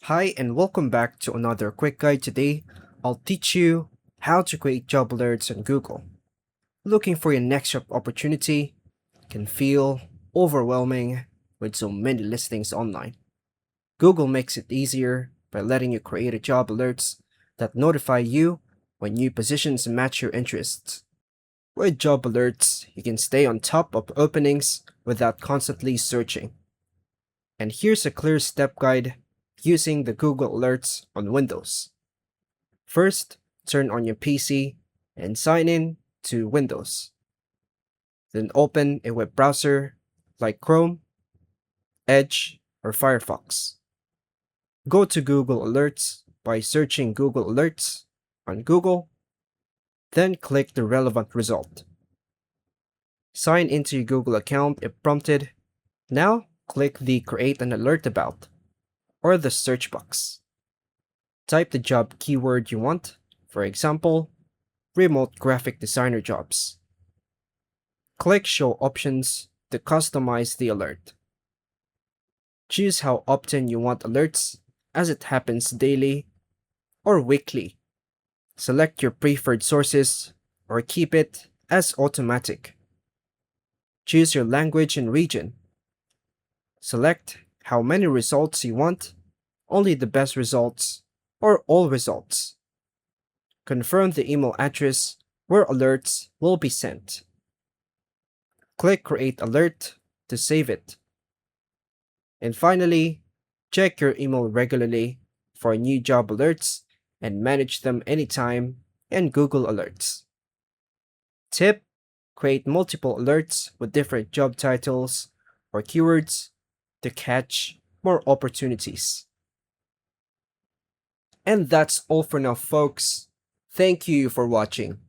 Hi and welcome back to another quick guide. Today, I'll teach you how to create job alerts on Google. Looking for your next job opportunity can feel overwhelming with so many listings online. Google makes it easier by letting you create job alerts that notify you when new positions match your interests. With job alerts, you can stay on top of openings without constantly searching. And here's a clear step guide using the Google Alerts on Windows. First, turn on your PC and sign in to Windows. Then open a web browser like Chrome, Edge, or Firefox. Go to Google Alerts by searching Google Alerts on Google, then click the relevant result. Sign into your Google account if prompted. Now, click the Create an Alert About or the search box. Type the job keyword you want, for example, remote graphic designer jobs. Click Show Options to customize the alert. Choose how often you want alerts, as it happens daily or weekly. Select your preferred sources or keep it as automatic. Choose your language and region. Select how many results you want, only the best results, or all results. Confirm the email address where alerts will be sent. Click Create Alert to save it. And finally, check your email regularly for new job alerts and manage them anytime in Google Alerts. Tip: create multiple alerts with different job titles or keywords to catch more opportunities. And that's all for now, folks. Thank you for watching.